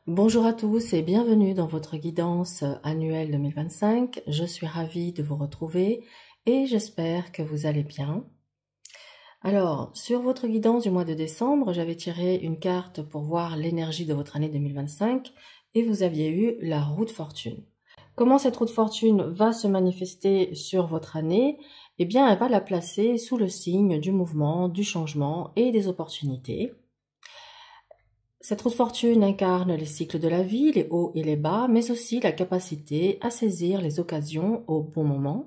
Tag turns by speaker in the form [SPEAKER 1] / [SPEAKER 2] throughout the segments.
[SPEAKER 1] Bonjour à tous et bienvenue dans votre guidance annuelle 2025. Je suis ravie de vous retrouver et j'espère que vous allez bien. Alors, sur votre guidance du mois de décembre, j'avais tiré une carte pour voir l'énergie de votre année 2025 et vous aviez eu la roue de fortune. Comment cette roue de fortune va se manifester sur votre année? Eh bien, elle va la placer sous le signe du mouvement, du changement et des opportunités. Cette roue de fortune incarne les cycles de la vie, les hauts et les bas, mais aussi la capacité à saisir les occasions au bon moment.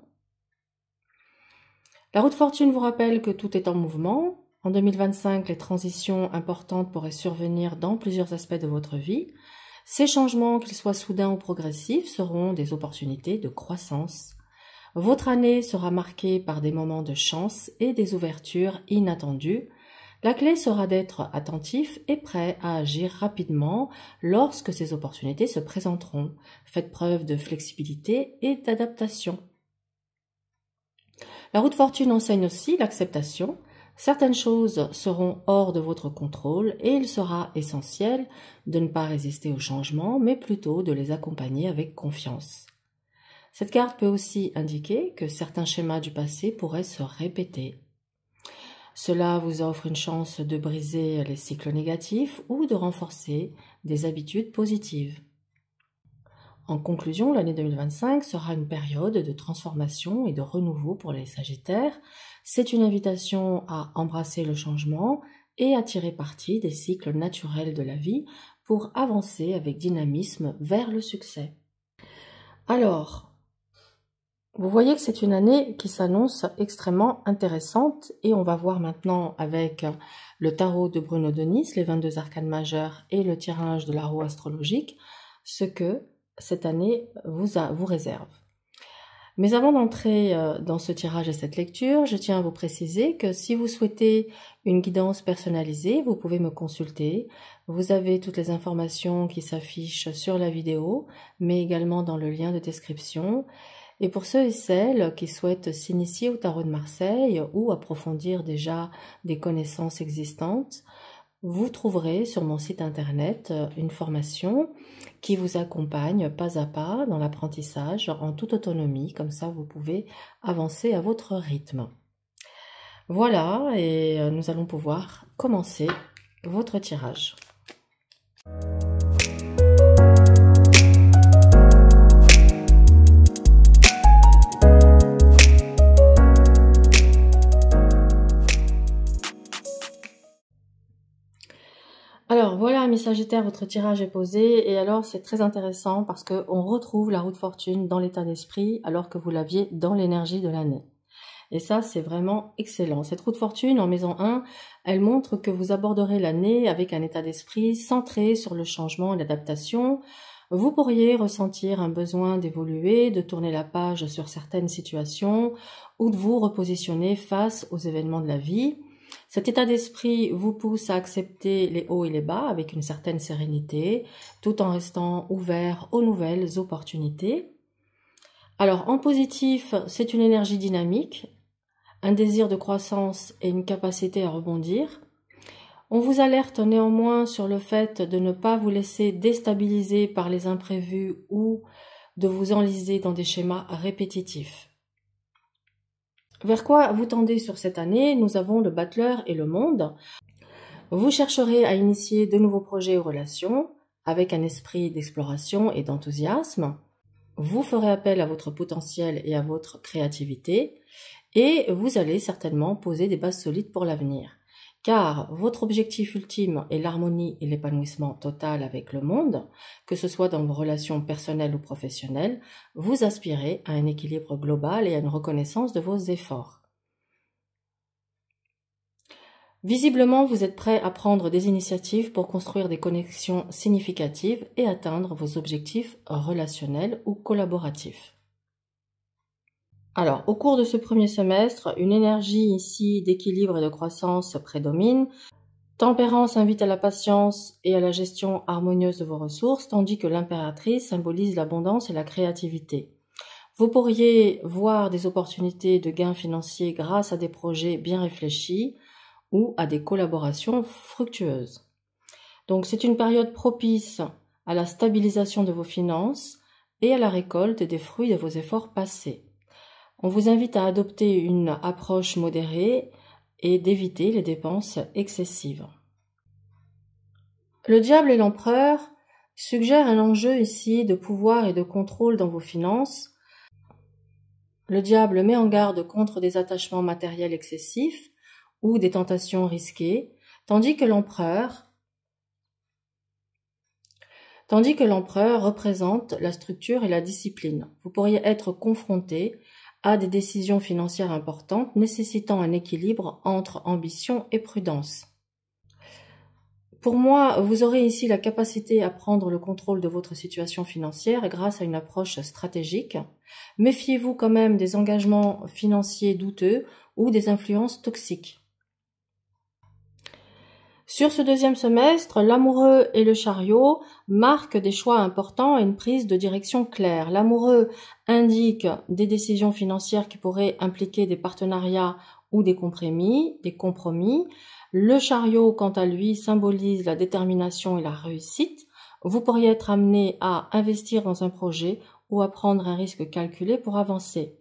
[SPEAKER 1] La roue de fortune vous rappelle que tout est en mouvement. En 2025, les transitions importantes pourraient survenir dans plusieurs aspects de votre vie. Ces changements, qu'ils soient soudains ou progressifs, seront des opportunités de croissance. Votre année sera marquée par des moments de chance et des ouvertures inattendues. La clé sera d'être attentif et prêt à agir rapidement lorsque ces opportunités se présenteront. Faites preuve de flexibilité et d'adaptation. La roue de fortune enseigne aussi l'acceptation. Certaines choses seront hors de votre contrôle et il sera essentiel de ne pas résister au changement, mais plutôt de les accompagner avec confiance. Cette carte peut aussi indiquer que certains schémas du passé pourraient se répéter. Cela vous offre une chance de briser les cycles négatifs ou de renforcer des habitudes positives. En conclusion, l'année 2025 sera une période de transformation et de renouveau pour les Sagittaires. C'est une invitation à embrasser le changement et à tirer parti des cycles naturels de la vie pour avancer avec dynamisme vers le succès. Alors, vous voyez que c'est une année qui s'annonce extrêmement intéressante et on va voir maintenant avec le tarot de Bruno Denis, les 22 arcanes majeurs et le tirage de la roue astrologique, ce que cette année vous réserve. Mais avant d'entrer dans ce tirage et cette lecture, je tiens à vous préciser que si vous souhaitez une guidance personnalisée, vous pouvez me consulter. Vous avez toutes les informations qui s'affichent sur la vidéo, mais également dans le lien de description. Et pour ceux et celles qui souhaitent s'initier au tarot de Marseille ou approfondir déjà des connaissances existantes, vous trouverez sur mon site internet une formation qui vous accompagne pas à pas dans l'apprentissage en toute autonomie, comme ça vous pouvez avancer à votre rythme. Voilà, et nous allons pouvoir commencer votre tirage. Alors voilà, amis Sagittaires, votre tirage est posé et alors c'est très intéressant parce qu'on retrouve la roue de fortune dans l'état d'esprit alors que vous l'aviez dans l'énergie de l'année. Et ça, c'est vraiment excellent. Cette roue de fortune en maison 1, elle montre que vous aborderez l'année avec un état d'esprit centré sur le changement et l'adaptation. Vous pourriez ressentir un besoin d'évoluer, de tourner la page sur certaines situations ou de vous repositionner face aux événements de la vie. Cet état d'esprit vous pousse à accepter les hauts et les bas avec une certaine sérénité, tout en restant ouvert aux nouvelles opportunités. Alors, en positif, c'est une énergie dynamique, un désir de croissance et une capacité à rebondir. On vous alerte néanmoins sur le fait de ne pas vous laisser déstabiliser par les imprévus ou de vous enliser dans des schémas répétitifs. Vers quoi vous tendez sur cette année? Nous avons le battleur et le monde. Vous chercherez à initier de nouveaux projets ou relations avec un esprit d'exploration et d'enthousiasme. Vous ferez appel à votre potentiel et à votre créativité et vous allez certainement poser des bases solides pour l'avenir. Car votre objectif ultime est l'harmonie et l'épanouissement total avec le monde, que ce soit dans vos relations personnelles ou professionnelles, vous aspirez à un équilibre global et à une reconnaissance de vos efforts. Visiblement, vous êtes prêt à prendre des initiatives pour construire des connexions significatives et atteindre vos objectifs relationnels ou collaboratifs. Alors, au cours de ce premier semestre, une énergie ici d'équilibre et de croissance prédomine. Tempérance invite à la patience et à la gestion harmonieuse de vos ressources, tandis que l'impératrice symbolise l'abondance et la créativité. Vous pourriez voir des opportunités de gains financiers grâce à des projets bien réfléchis ou à des collaborations fructueuses. Donc, c'est une période propice à la stabilisation de vos finances et à la récolte des fruits de vos efforts passés. On vous invite à adopter une approche modérée et d'éviter les dépenses excessives. Le diable et l'empereur suggèrent un enjeu ici de pouvoir et de contrôle dans vos finances. Le diable met en garde contre des attachements matériels excessifs ou des tentations risquées, tandis que l'empereur représente la structure et la discipline. Vous pourriez être confronté à des décisions financières importantes nécessitant un équilibre entre ambition et prudence. Pour moi, vous aurez ici la capacité à prendre le contrôle de votre situation financière grâce à une approche stratégique. Méfiez-vous quand même des engagements financiers douteux ou des influences toxiques. Sur ce deuxième semestre, l'amoureux et le chariot marquent des choix importants et une prise de direction claire. L'amoureux indique des décisions financières qui pourraient impliquer des partenariats ou des compromis. Le chariot, quant à lui, symbolise la détermination et la réussite. Vous pourriez être amené à investir dans un projet ou à prendre un risque calculé pour avancer.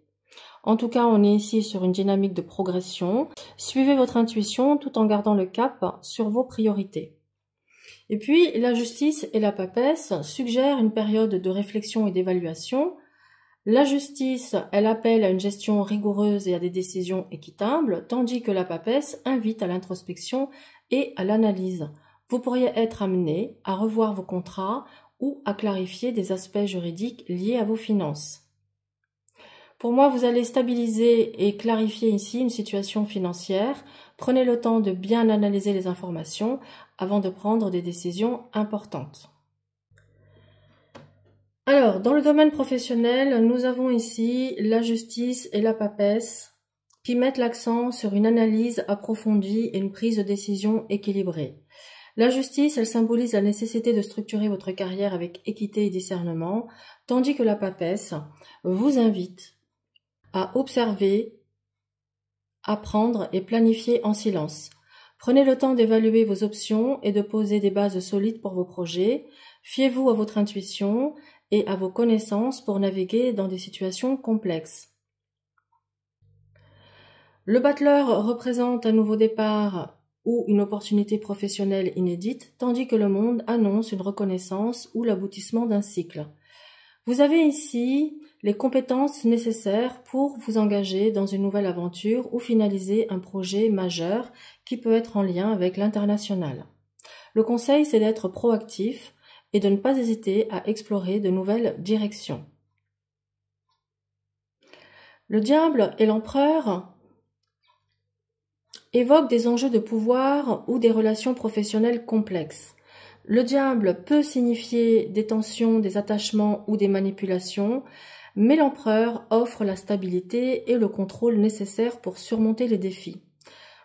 [SPEAKER 1] En tout cas, on est ici sur une dynamique de progression. Suivez votre intuition tout en gardant le cap sur vos priorités. Et puis, la justice et la papesse suggèrent une période de réflexion et d'évaluation. La justice, elle appelle à une gestion rigoureuse et à des décisions équitables, tandis que la papesse invite à l'introspection et à l'analyse. Vous pourriez être amené à revoir vos contrats ou à clarifier des aspects juridiques liés à vos finances. Pour moi, vous allez stabiliser et clarifier ici une situation financière. Prenez le temps de bien analyser les informations avant de prendre des décisions importantes. Alors, dans le domaine professionnel, nous avons ici la justice et la papesse qui mettent l'accent sur une analyse approfondie et une prise de décision équilibrée. La justice, elle symbolise la nécessité de structurer votre carrière avec équité et discernement, tandis que la papesse vous invite à observer, apprendre et planifier en silence. Prenez le temps d'évaluer vos options et de poser des bases solides pour vos projets. Fiez-vous à votre intuition et à vos connaissances pour naviguer dans des situations complexes. Le battleur représente un nouveau départ ou une opportunité professionnelle inédite, tandis que le monde annonce une reconnaissance ou l'aboutissement d'un cycle. Vous avez ici les compétences nécessaires pour vous engager dans une nouvelle aventure ou finaliser un projet majeur qui peut être en lien avec l'international. Le conseil, c'est d'être proactif et de ne pas hésiter à explorer de nouvelles directions. Le diable et l'empereur évoquent des enjeux de pouvoir ou des relations professionnelles complexes. Le diable peut signifier des tensions, des attachements ou des manipulations, mais l'empereur offre la stabilité et le contrôle nécessaires pour surmonter les défis.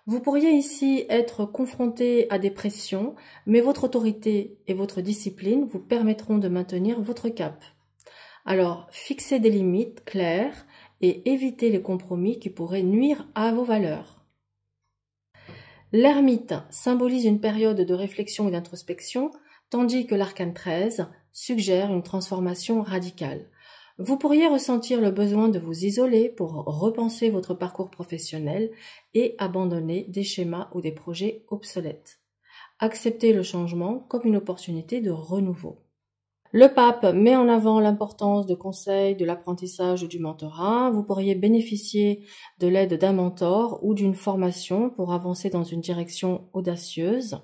[SPEAKER 1] Vous pourriez ici être confronté à des pressions, mais votre autorité et votre discipline vous permettront de maintenir votre cap. Alors, fixez des limites claires et évitez les compromis qui pourraient nuire à vos valeurs. L'ermite symbolise une période de réflexion et d'introspection, tandis que l'arcane 13 suggère une transformation radicale. Vous pourriez ressentir le besoin de vous isoler pour repenser votre parcours professionnel et abandonner des schémas ou des projets obsolètes. Acceptez le changement comme une opportunité de renouveau. Le pape met en avant l'importance de conseils, de l'apprentissage ou du mentorat. Vous pourriez bénéficier de l'aide d'un mentor ou d'une formation pour avancer dans une direction audacieuse.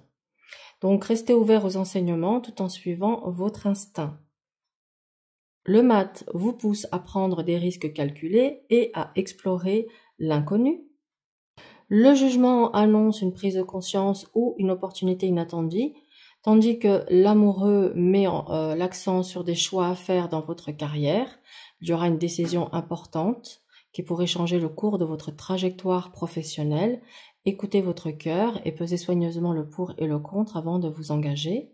[SPEAKER 1] Donc, restez ouvert aux enseignements tout en suivant votre instinct. Le mat vous pousse à prendre des risques calculés et à explorer l'inconnu. Le jugement annonce une prise de conscience ou une opportunité inattendue, tandis que l'amoureux met l'accent sur des choix à faire dans votre carrière. Il y aura une décision importante qui pourrait changer le cours de votre trajectoire professionnelle. Écoutez votre cœur et pesez soigneusement le pour et le contre avant de vous engager.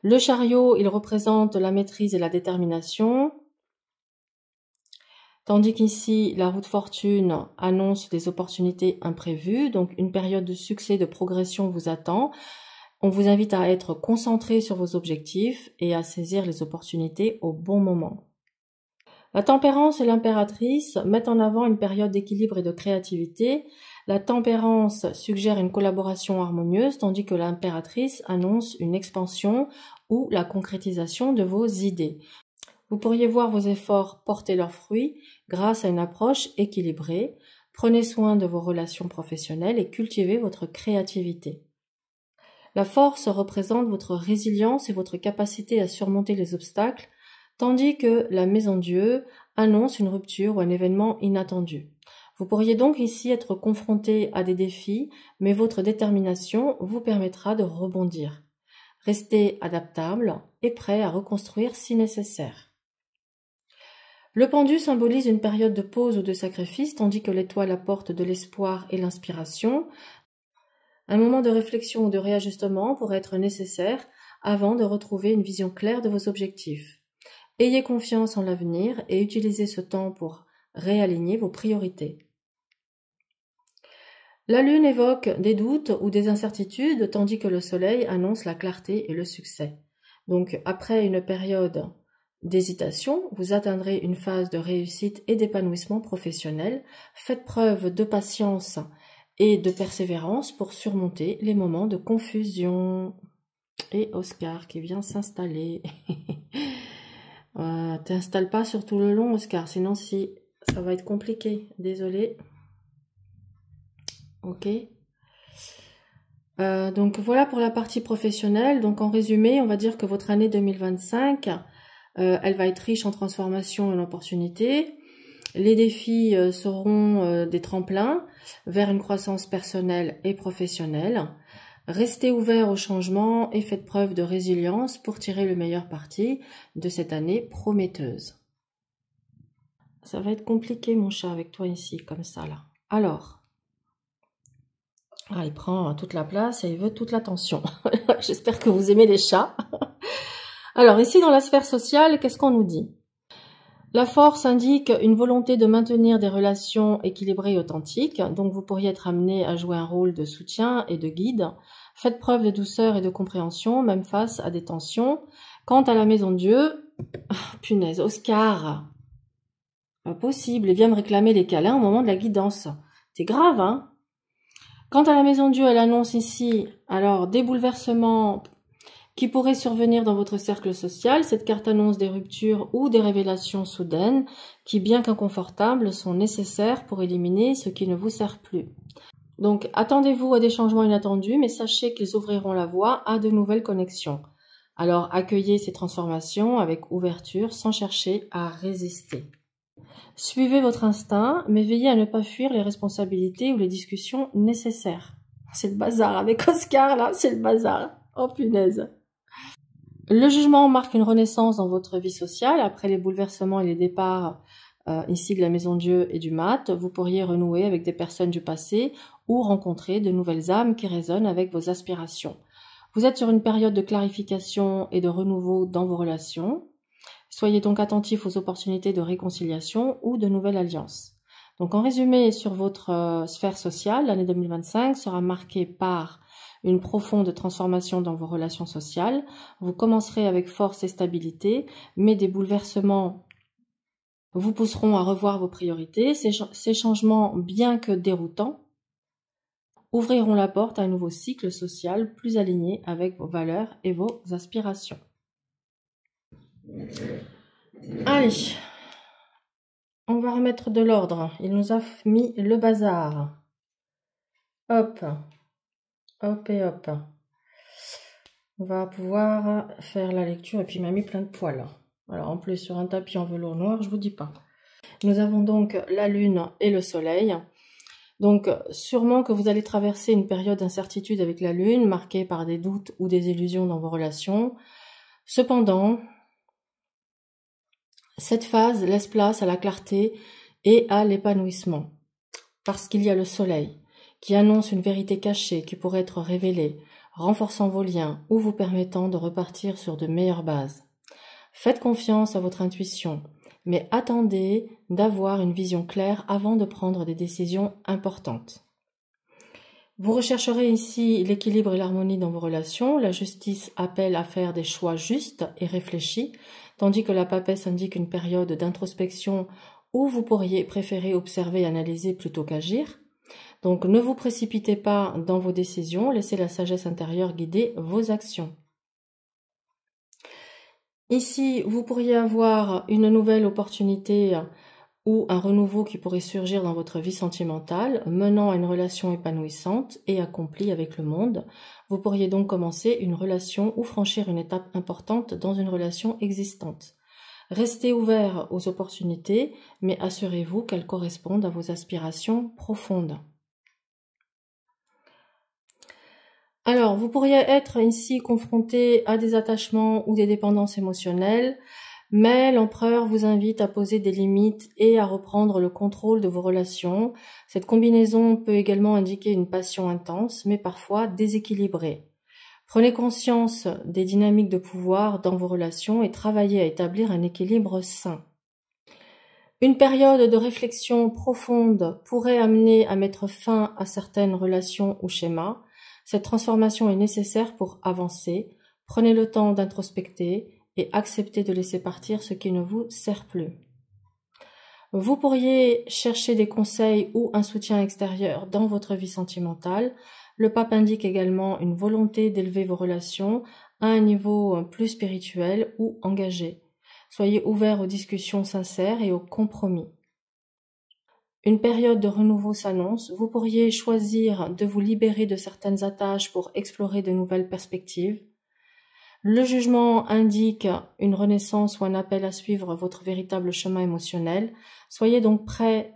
[SPEAKER 1] Le chariot, il représente la maîtrise et la détermination, tandis qu'ici, la roue de fortune annonce des opportunités imprévues, donc une période de succès, de progression vous attend. On vous invite à être concentré sur vos objectifs et à saisir les opportunités au bon moment. La tempérance et l'impératrice mettent en avant une période d'équilibre et de créativité. La tempérance suggère une collaboration harmonieuse, tandis que l'impératrice annonce une expansion ou la concrétisation de vos idées. Vous pourriez voir vos efforts porter leurs fruits grâce à une approche équilibrée. Prenez soin de vos relations professionnelles et cultivez votre créativité. La force représente votre résilience et votre capacité à surmonter les obstacles, tandis que la Maison Dieu annonce une rupture ou un événement inattendu. Vous pourriez donc ici être confronté à des défis, mais votre détermination vous permettra de rebondir. Restez adaptable et prêt à reconstruire si nécessaire. Le pendu symbolise une période de pause ou de sacrifice, tandis que l'étoile apporte de l'espoir et l'inspiration. Un moment de réflexion ou de réajustement pourrait être nécessaire avant de retrouver une vision claire de vos objectifs. Ayez confiance en l'avenir et utilisez ce temps pour réaligner vos priorités. La lune évoque des doutes ou des incertitudes, tandis que le soleil annonce la clarté et le succès. Donc, après une période d'hésitation, vous atteindrez une phase de réussite et d'épanouissement professionnel. Faites preuve de patience et de persévérance pour surmonter les moments de confusion. Et Oscar qui vient s'installer. T'installes pas sur tout le long, Oscar, sinon ça va être compliqué. Désolé. Ok. Donc voilà pour la partie professionnelle. Donc en résumé, on va dire que votre année 2025, elle va être riche en transformations et en opportunités. Les défis seront des tremplins vers une croissance personnelle et professionnelle. Restez ouvert au changement et faites preuve de résilience pour tirer le meilleur parti de cette année prometteuse. Ça va être compliqué mon chat avec toi ici, comme ça là. Alors, il prend toute la place et il veut toute l'attention. J'espère que vous aimez les chats. Alors ici dans la sphère sociale, qu'est-ce qu'on nous dit ? La force indique une volonté de maintenir des relations équilibrées et authentiques, donc vous pourriez être amené à jouer un rôle de soutien et de guide. Faites preuve de douceur et de compréhension, même face à des tensions. Quant à la Maison Dieu, punaise, Oscar, pas possible, il vient me réclamer les câlins au moment de la guidance. C'est grave, hein? Quant à la Maison Dieu, elle annonce ici, alors, des bouleversements qui pourraient survenir dans votre cercle social. Cette carte annonce des ruptures ou des révélations soudaines qui, bien qu'inconfortables, sont nécessaires pour éliminer ce qui ne vous sert plus. Donc, attendez-vous à des changements inattendus, mais sachez qu'ils ouvriront la voie à de nouvelles connexions. Alors, accueillez ces transformations avec ouverture sans chercher à résister. Suivez votre instinct, mais veillez à ne pas fuir les responsabilités ou les discussions nécessaires. C'est le bazar avec Oscar, là, c'est le bazar. Oh punaise. Le jugement marque une renaissance dans votre vie sociale. Après les bouleversements et les départs ici de la Maison Dieu et du mat, vous pourriez renouer avec des personnes du passé ou rencontrer de nouvelles âmes qui résonnent avec vos aspirations. Vous êtes sur une période de clarification et de renouveau dans vos relations. Soyez donc attentifs aux opportunités de réconciliation ou de nouvelles alliances. Donc en résumé, sur votre sphère sociale, l'année 2025 sera marquée par une profonde transformation dans vos relations sociales. Vous commencerez avec force et stabilité, mais des bouleversements vous pousseront à revoir vos priorités. Ces changements, bien que déroutants, ouvriront la porte à un nouveau cycle social plus aligné avec vos valeurs et vos aspirations. Allez, on va remettre de l'ordre. Il nous a mis le bazar. Hop. Hop et hop. On va pouvoir faire la lecture et puis il m'a mis plein de poils. Alors en plus sur un tapis en velours noir, je vous dis pas. Nous avons donc la lune et le soleil. Donc sûrement que vous allez traverser une période d'incertitude avec la lune, marquée par des doutes ou des illusions dans vos relations. Cependant, cette phase laisse place à la clarté et à l'épanouissement. Parce qu'il y a le soleil qui annonce une vérité cachée qui pourrait être révélée, renforçant vos liens ou vous permettant de repartir sur de meilleures bases. Faites confiance à votre intuition, mais attendez d'avoir une vision claire avant de prendre des décisions importantes. Vous rechercherez ici l'équilibre et l'harmonie dans vos relations. La justice appelle à faire des choix justes et réfléchis, tandis que la papesse indique une période d'introspection où vous pourriez préférer observer et analyser plutôt qu'agir. Donc ne vous précipitez pas dans vos décisions, laissez la sagesse intérieure guider vos actions. Ici, vous pourriez avoir une nouvelle opportunité ou un renouveau qui pourrait surgir dans votre vie sentimentale, menant à une relation épanouissante et accomplie avec le monde. Vous pourriez donc commencer une relation ou franchir une étape importante dans une relation existante. Restez ouvert aux opportunités, mais assurez-vous qu'elles correspondent à vos aspirations profondes. Alors, vous pourriez être ici confronté à des attachements ou des dépendances émotionnelles, mais l'empereur vous invite à poser des limites et à reprendre le contrôle de vos relations. Cette combinaison peut également indiquer une passion intense, mais parfois déséquilibrée. Prenez conscience des dynamiques de pouvoir dans vos relations et travaillez à établir un équilibre sain. Une période de réflexion profonde pourrait amener à mettre fin à certaines relations ou schémas. Cette transformation est nécessaire pour avancer. Prenez le temps d'introspecter et acceptez de laisser partir ce qui ne vous sert plus. Vous pourriez chercher des conseils ou un soutien extérieur dans votre vie sentimentale. Le pape indique également une volonté d'élever vos relations à un niveau plus spirituel ou engagé. Soyez ouverts aux discussions sincères et aux compromis. Une période de renouveau s'annonce. Vous pourriez choisir de vous libérer de certaines attaches pour explorer de nouvelles perspectives. Le jugement indique une renaissance ou un appel à suivre votre véritable chemin émotionnel. Soyez donc prêts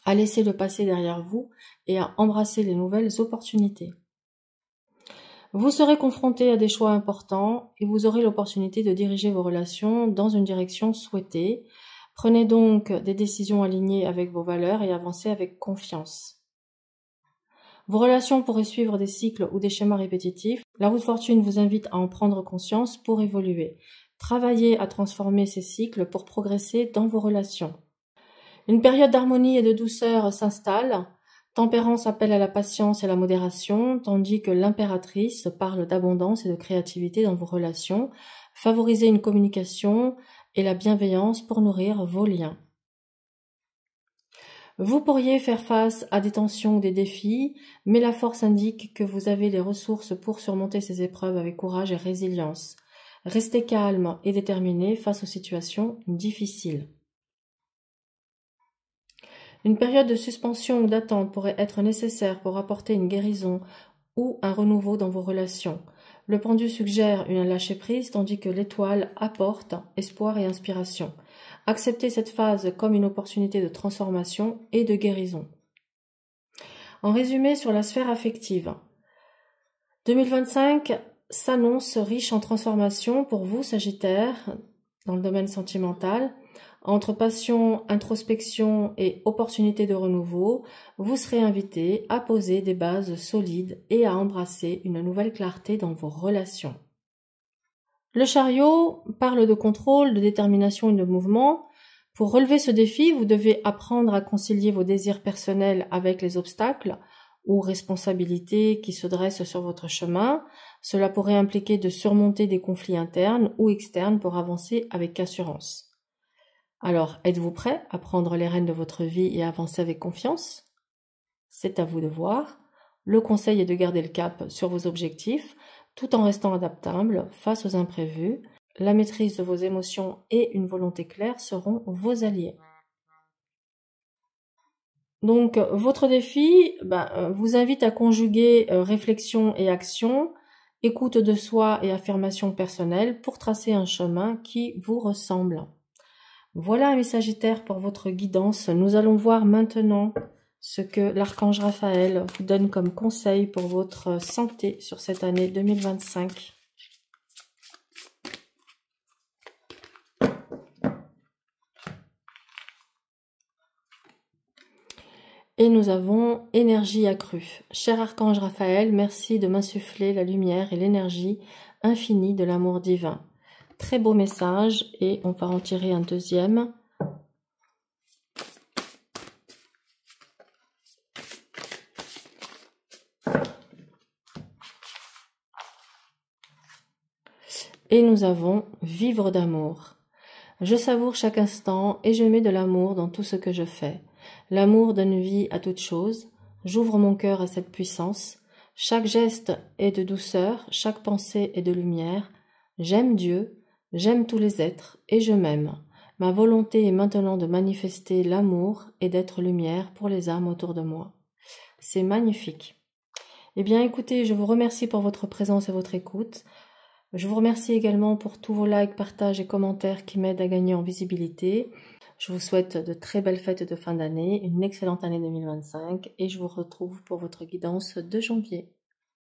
[SPEAKER 1] à laisser le passé derrière vous et à embrasser les nouvelles opportunités. Vous serez confronté à des choix importants et vous aurez l'opportunité de diriger vos relations dans une direction souhaitée. Prenez donc des décisions alignées avec vos valeurs et avancez avec confiance. Vos relations pourraient suivre des cycles ou des schémas répétitifs. La roue de fortune vous invite à en prendre conscience pour évoluer. Travaillez à transformer ces cycles pour progresser dans vos relations. Une période d'harmonie et de douceur s'installe. Tempérance appelle à la patience et à la modération, tandis que l'impératrice parle d'abondance et de créativité dans vos relations. Favorisez une communication et la bienveillance pour nourrir vos liens. Vous pourriez faire face à des tensions ou des défis, mais la force indique que vous avez les ressources pour surmonter ces épreuves avec courage et résilience. Restez calme et déterminé face aux situations difficiles. Une période de suspension ou d'attente pourrait être nécessaire pour apporter une guérison ou un renouveau dans vos relations. Le pendu suggère une lâcher-prise tandis que l'étoile apporte espoir et inspiration. Acceptez cette phase comme une opportunité de transformation et de guérison. En résumé sur la sphère affective, 2025 s'annonce riche en transformations pour vous, Sagittaire, dans le domaine sentimental. Entre passion, introspection et opportunité de renouveau, vous serez invité à poser des bases solides et à embrasser une nouvelle clarté dans vos relations. Le chariot parle de contrôle, de détermination et de mouvement. Pour relever ce défi, vous devez apprendre à concilier vos désirs personnels avec les obstacles ou responsabilités qui se dressent sur votre chemin. Cela pourrait impliquer de surmonter des conflits internes ou externes pour avancer avec assurance. Alors, êtes-vous prêt à prendre les rênes de votre vie et à avancer avec confiance? C'est à vous de voir. Le conseil est de garder le cap sur vos objectifs, tout en restant adaptable face aux imprévus. La maîtrise de vos émotions et une volonté claire seront vos alliés. Donc, votre défi vous invite à conjuguer réflexion et action, écoute de soi et affirmation personnelle pour tracer un chemin qui vous ressemble. Voilà, mes Sagittaires, pour votre guidance. Nous allons voir maintenant ce que l'archange Raphaël vous donne comme conseil pour votre santé sur cette année 2025. Et nous avons énergie accrue. Cher archange Raphaël, merci de m'insuffler la lumière et l'énergie infinie de l'amour divin. Très beau message et on va en tirer un deuxième. Et nous avons vivre d'amour. Je savoure chaque instant et je mets de l'amour dans tout ce que je fais. L'amour donne vie à toute chose. J'ouvre mon cœur à cette puissance. Chaque geste est de douceur, chaque pensée est de lumière. J'aime Dieu, j'aime tous les êtres et je m'aime. Ma volonté est maintenant de manifester l'amour et d'être lumière pour les âmes autour de moi. C'est magnifique. Eh bien, écoutez, je vous remercie pour votre présence et votre écoute. Je vous remercie également pour tous vos likes, partages et commentaires qui m'aident à gagner en visibilité. Je vous souhaite de très belles fêtes de fin d'année, une excellente année 2025 et je vous retrouve pour votre guidance de janvier.